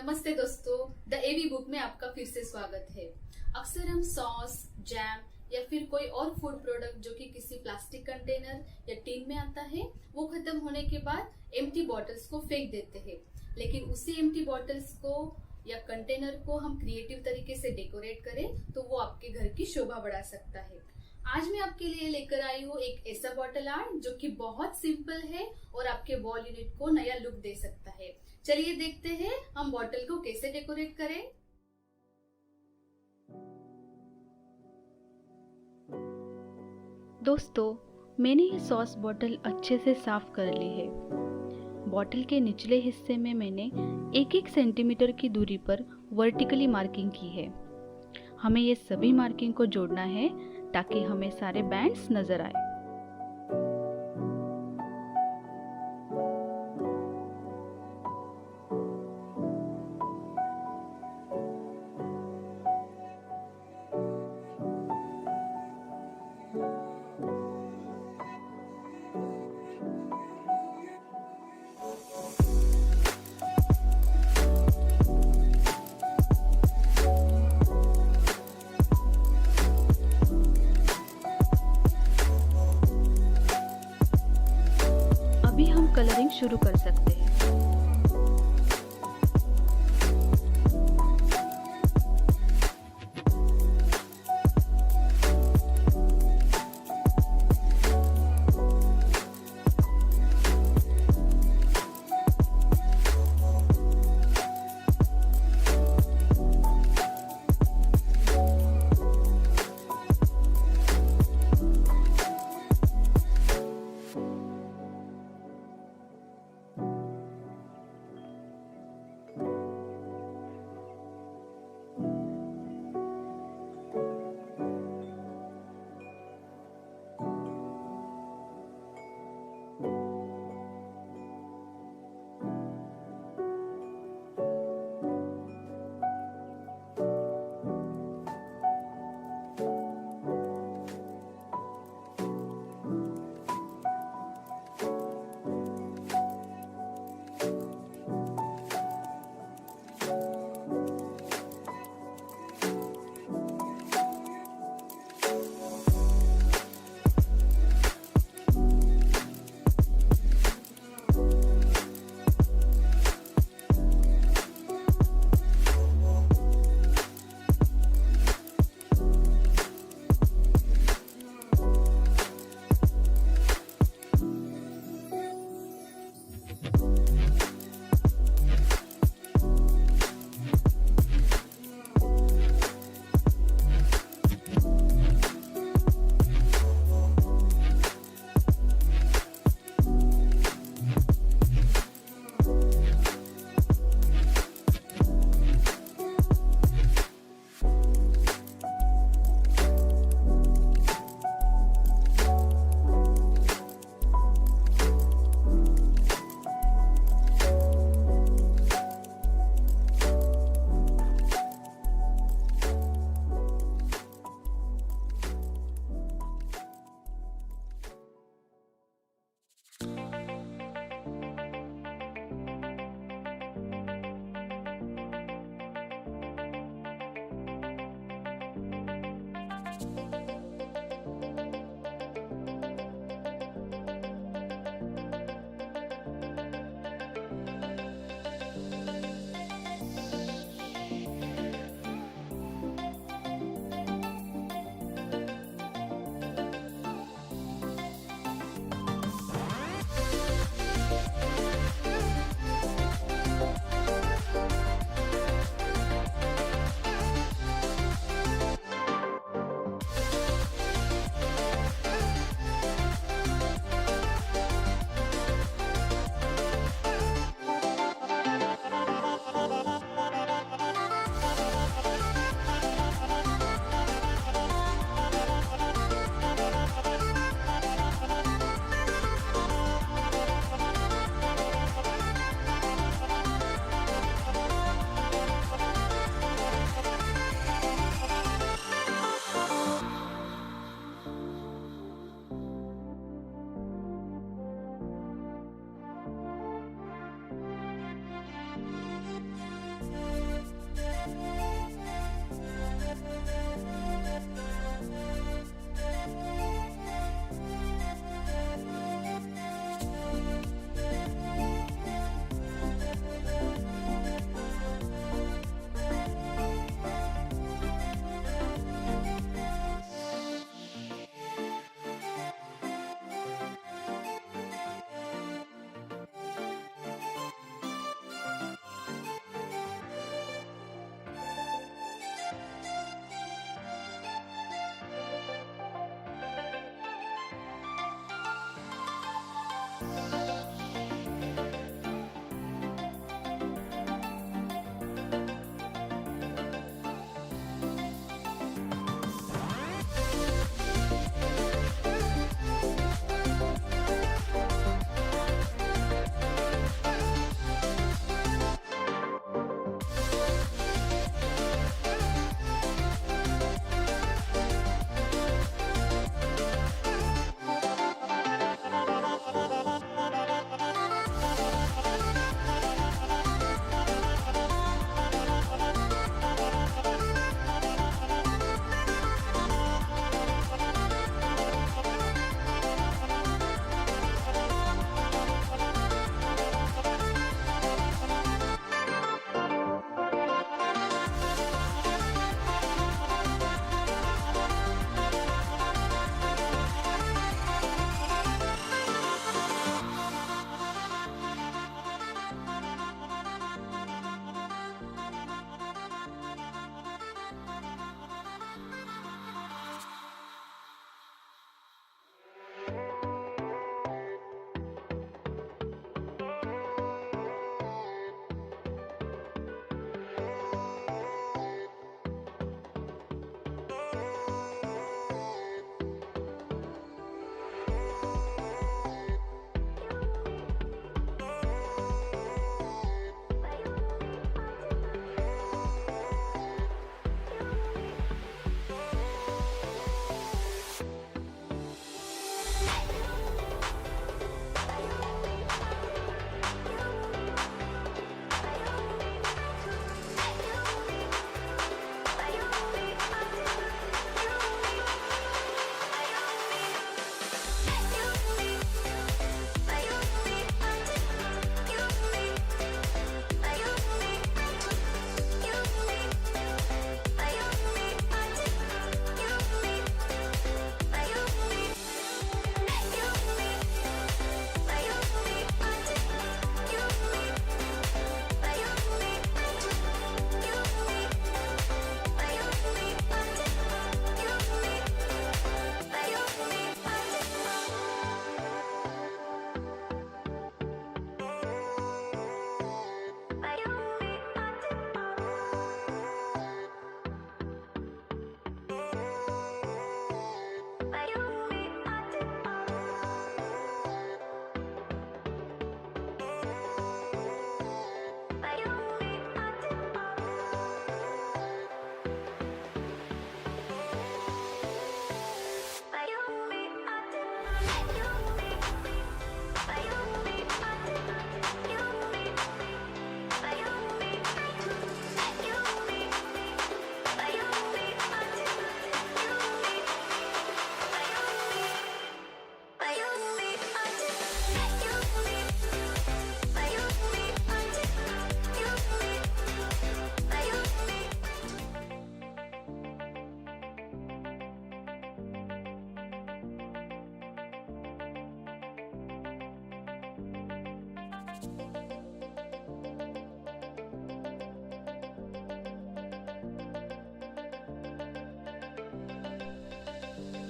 नमस्ते दोस्तों, the AV book में आपका फिर से स्वागत है। अक्सर हम सॉस, जैम या फिर कोई और फूड प्रोडक्ट जो कि किसी प्लास्टिक कंटेनर या टीन में आता है, वो खत्म होने के बाद एम्प्टी बॉटल्स को फेंक देते हैं। लेकिन उसी एम्प्टी बॉटल्स को या कंटेनर को हम क्रिएटिव तरीके से डेकोरेट करें तो वो आपके घर की शोभा बढ़ा सकता है। आज मैं आपके लिए लेकर आई हूँ एक ऐसा बॉटल आर्ट जो कि बहुत सिंपल है और आपके वॉल यूनिट को नया लुक दे सकता है। चलिए देखते हैं हम बॉटल को कैसे डेकोरेट करें। दोस्तों, मैंने ये सॉस बॉटल अच्छे से साफ कर ली है। बॉटल के निचले हिस्से में मैंने 1-1 सेंटीमीटर की दूरी पर वर्टिकली मार्किंग की है। हमें ये सभी मार्किंग को जोड़ना है ताकि हमें सारे बैंड्स नजर आए। अभी हम कलरिंग शुरू कर सकते हैं।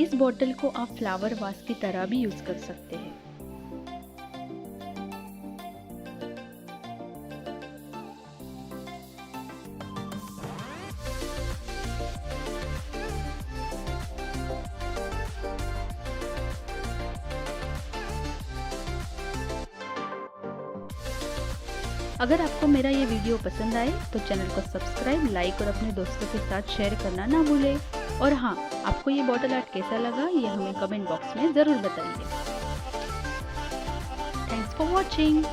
इस बॉटल को आप फ्लावर वास की तरह भी यूज कर सकते हैं। अगर आपको मेरा ये वीडियो पसंद आए तो चैनल को सब्सक्राइब, लाइक और अपने दोस्तों के साथ शेयर करना ना भूलें। और हाँ, आपको ये बॉटल आर्ट कैसा लगा ये हमें कमेंट बॉक्स में ज़रूर बताइए। Thanks for watching.